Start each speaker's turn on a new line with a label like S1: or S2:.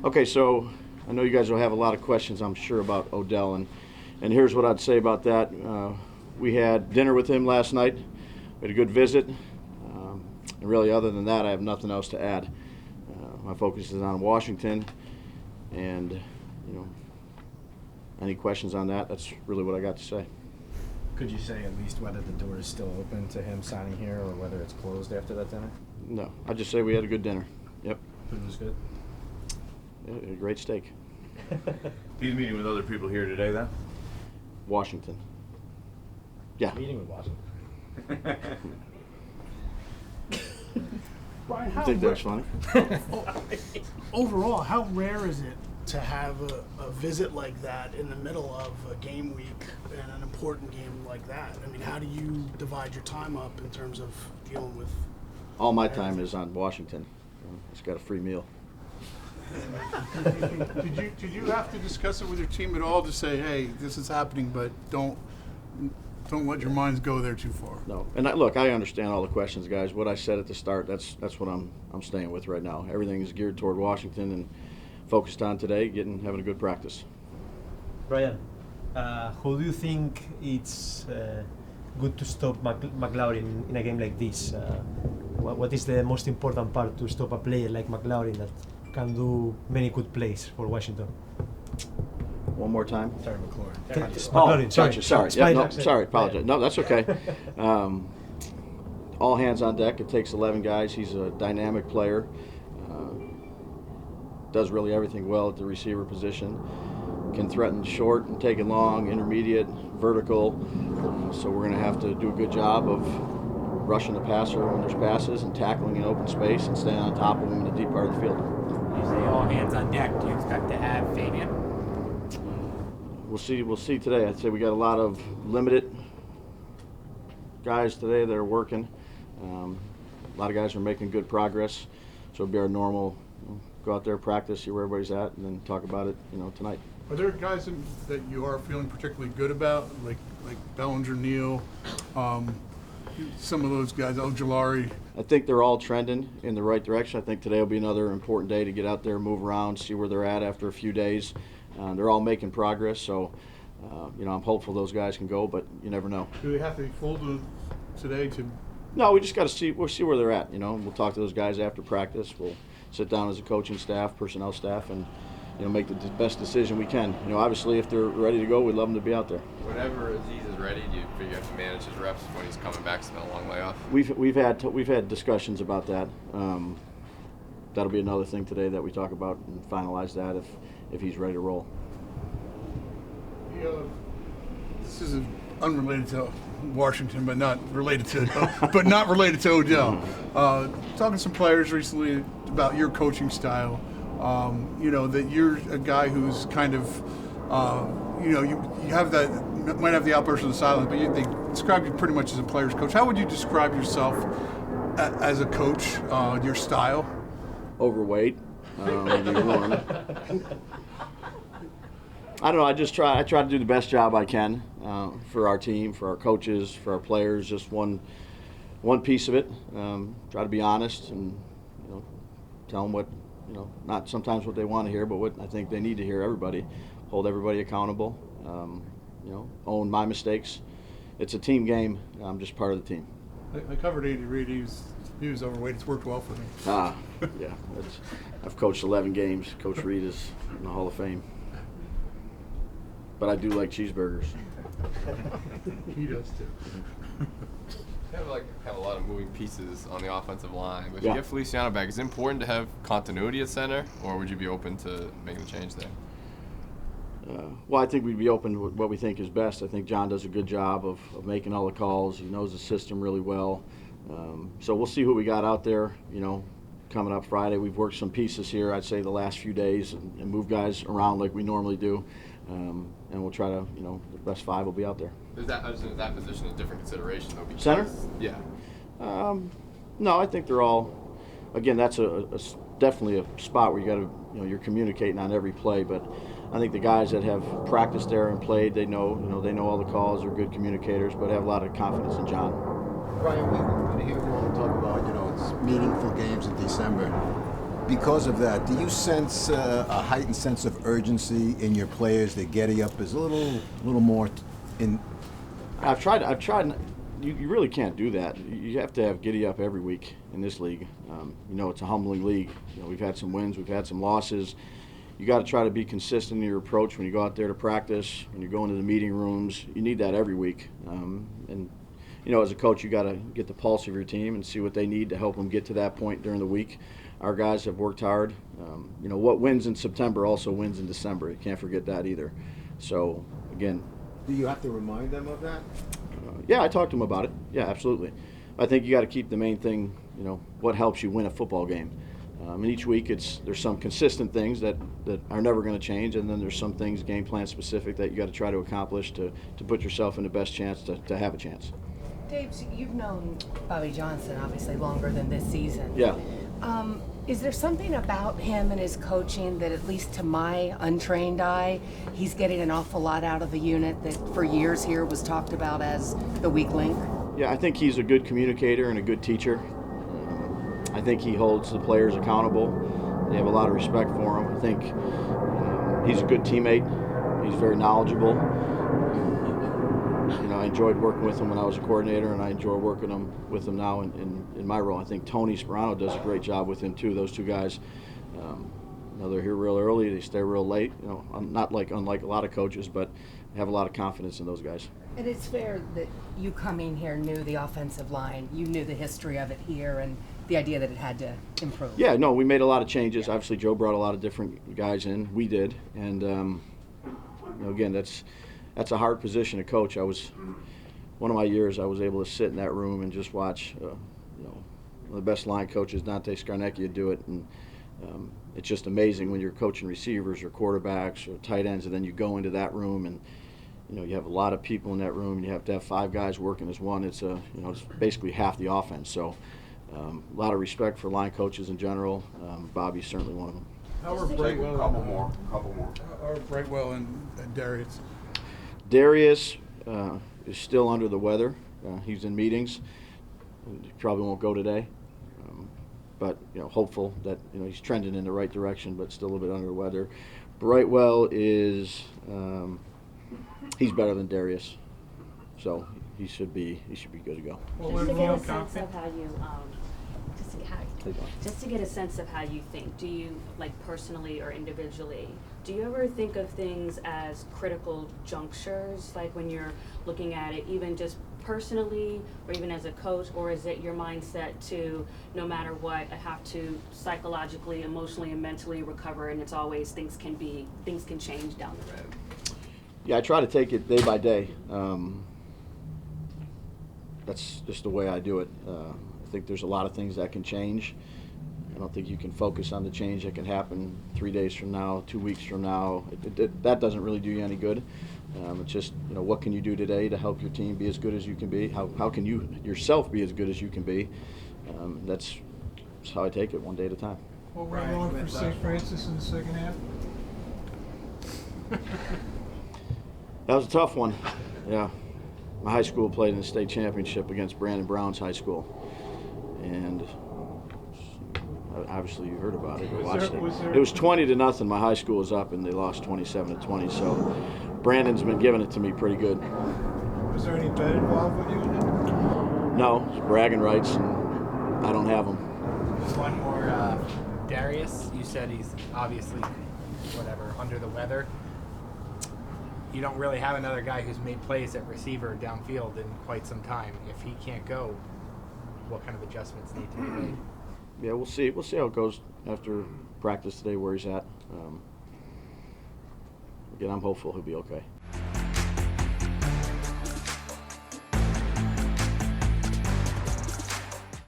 S1: Okay, so I know you guys will have a lot of questions, I'm sure, about Odell, and here's what I'd say about that. We had dinner with him last night. We had a good visit, and really, other than that, I have nothing else to add. My focus is on Washington, and any questions on that? That's really what I got to say.
S2: Could you say at least whether the door is still open to him signing here or whether it's closed after that dinner?
S1: No, I just say we had a good dinner. Yep.
S2: Food was good?
S1: Yeah, a great steak.
S3: He's meeting with other people here today, then?
S1: Washington. Yeah.
S2: Meeting with Washington.
S4: Brian,
S1: You think that's funny?
S4: overall, how rare is it to have a visit like that in the middle of a game week and an important game like that? I mean, how do you divide your time up in terms of dealing with?
S1: All my time is on Washington. It's got a free meal.
S5: Did you have to discuss it with your team at all to say, hey, this is happening, but don't let your minds go there too far?
S1: No, and look, I understand all the questions, guys. What I said at the start, that's what I'm staying with right now. Everything is geared toward Washington and focused on today, having a good practice.
S6: Brian, how do you think it's good to stop McLaurin in a game like this? What is the most important part to stop a player like McLaurin that can do many good plays for Washington?
S1: One more time.
S2: Sorry, McLaurin.
S6: McLaurin,
S1: Sorry.
S6: sorry.
S1: Yeah, no, sorry, apologize. No, that's okay. All hands on deck. It takes 11 guys. He's a dynamic player. Does really everything well at the receiver position. Can threaten short and take it long, intermediate, vertical. So we're going to have to do a good job of rushing the passer when there's passes and tackling in open space and staying on top of him in the deep part of the field.
S7: You say all hands on deck. Do you expect to have Fabian?
S1: We'll see today. I'd say we got a lot of limited guys today that are working. A lot of guys are making good progress. So it'll be our normal, go out there, practice, see where everybody's at, and then talk about it, tonight.
S5: Are there guys that you are feeling particularly good about, like Bellinger, Neal, some of those guys, Ojulari?
S1: I think they're all trending in the right direction. I think today will be another important day to get out there, move around, see where they're at after a few days. They're all making progress, so I'm hopeful those guys can go, but you never know.
S5: Do they have to be full today to?
S1: No, we just got to see. We'll see where they're at. We'll talk to those guys after practice. We'll sit down as a coaching staff, personnel staff, and make the best decision we can. Obviously, if they're ready to go, we'd love them to be out there.
S8: Whenever Aziz is ready, do you figure you have to manage his reps when he's coming back? It's been a long layoff.
S1: We've had discussions about that. That'll be another thing today that we talk about and finalize that if he's ready to roll.
S5: This is unrelated to Washington, but not related to Odell. Talking to some players recently about your coaching style. That you're a guy who's kind of, you have that, might have the outburst of the silence, but they describe you pretty much as a player's coach. How would you describe yourself as a coach, your style?
S1: Overweight. I don't know. I try to do the best job I can for our team, for our coaches, for our players. Just one piece of it. Try to be honest and tell them what not sometimes what they want to hear, but what I think they need to hear. Everybody, hold everybody accountable. Own my mistakes. It's a team game. I'm just part of the team.
S5: I covered Andy Reid. He was overweight. It's worked well for me.
S1: Yeah. I've coached 11 games. Coach Reid is in the Hall of Fame. But I do like cheeseburgers.
S5: He does too.
S8: Have a lot of moving pieces on the offensive line. But if
S1: Yeah.
S8: you get Feliciano back, is it important to have continuity at center, or would you be open to making a change there?
S1: Well, I think we'd be open to what we think is best. I think John does a good job of making all the calls. He knows the system really well. So we'll see who we got out there, coming up Friday. We've worked some pieces here, I'd say, the last few days and moved guys around like we normally do. And we'll try to, the best five will be out there.
S8: Is that position a different consideration, though? Because,
S1: Center?
S8: Yeah.
S1: No, I think they're all. Again, that's definitely a spot where you got to, you're communicating on every play. But I think the guys that have practiced there and played, they know all the calls. They're good communicators, but have a lot of confidence in John.
S9: Brian, we hear you all talk about, it's meaningful games in December. Because of that, do you sense a heightened sense of urgency in your players that getting up is a little more in?
S1: I've tried. You really can't do that. You have to have giddy up every week in this league. It's a humbling league. We've had some wins, we've had some losses. You got to try to be consistent in your approach when you go out there to practice, when you go into the meeting rooms. You need that every week. As a coach, you got to get the pulse of your team and see what they need to help them get to that point during the week. Our guys have worked hard. What wins in September also wins in December. You can't forget that either. So, again.
S9: Do you have to remind them of that?
S1: Yeah, I talked to them about it. Yeah, absolutely. I think you got to keep the main thing, what helps you win a football game. And each week there's some consistent things that are never going to change, and then there's some things game plan specific that you got to try to accomplish to put yourself in the best chance to have a chance.
S10: Dave, you've known Bobby Johnson obviously longer than this season.
S1: Yeah.
S10: Is there something about him and his coaching that, at least to my untrained eye, he's getting an awful lot out of the unit that for years here was talked about as the weak link?
S1: Yeah, I think he's a good communicator and a good teacher. I think he holds the players accountable. They have a lot of respect for him. I think he's a good teammate. He's very knowledgeable. I enjoyed working with him when I was a coordinator, and I enjoy working with him now in my role. I think Tony Sperano does a great job with him too. Those two guys, they're here real early. They stay real late. Unlike a lot of coaches, but I have a lot of confidence in those guys.
S10: And it's fair that you coming here knew the offensive line. You knew the history of it here and the idea that it had to improve.
S1: Yeah, no, we made a lot of changes. Obviously, Joe brought a lot of different guys in. We did, and again, that's a hard position to coach. One of my years, I was able to sit in that room and just watch, one of the best line coaches, Dante Scarnecchia, do it, and it's just amazing when you're coaching receivers or quarterbacks or tight ends, and then you go into that room and you have a lot of people in that room, and you have to have 5 guys working as one. It's it's basically half the offense. So a lot of respect for line coaches in general. Bobby's certainly one of them.
S5: How are Brightwell?
S3: Couple more.
S5: How are Brightwell and Darius?
S1: Darius is still under the weather. He's in meetings. He probably won't go today. But hopeful that he's trending in the right direction, but still a little bit under the weather. Brightwell is he's better than Darius, so he should be good to go.
S11: Just to get a sense of how you just to get a sense of how you think. Do you, personally or individually, do you ever think of things as critical junctures, like when you're looking at it, even just personally or even as a coach, or is it your mindset to, no matter what, I have to psychologically, emotionally, and mentally recover, and it's always things can change down the road?
S1: Yeah, I try to take it day by day. That's just the way I do it. I think there's a lot of things that can change. I don't think you can focus on the change that can happen 3 days from now, 2 weeks from now. That doesn't really do you any good. It's just, what can you do today to help your team be as good as you can be? How can you yourself be as good as you can be? That's how I take it, one day at a time.
S12: What went wrong for St. Francis in the second half?
S1: That was a tough one. Yeah. My high school played in the state championship against Brandon Brown's high school. And obviously you heard about it or watched it. It was 20-0. My high school was up and they lost 27-20. So Brandon's been giving it to me pretty good.
S12: Was there any bet involved with you in it?
S1: No, it's bragging rights, and I don't have them.
S7: One more, Darius. You said he's obviously, under the weather. You don't really have another guy who's made plays at receiver downfield in quite some time. If he can't go, what kind of adjustments need to be made?
S1: Yeah, we'll see. We'll see how it goes after practice today, where he's at. Again, I'm hopeful he'll be okay.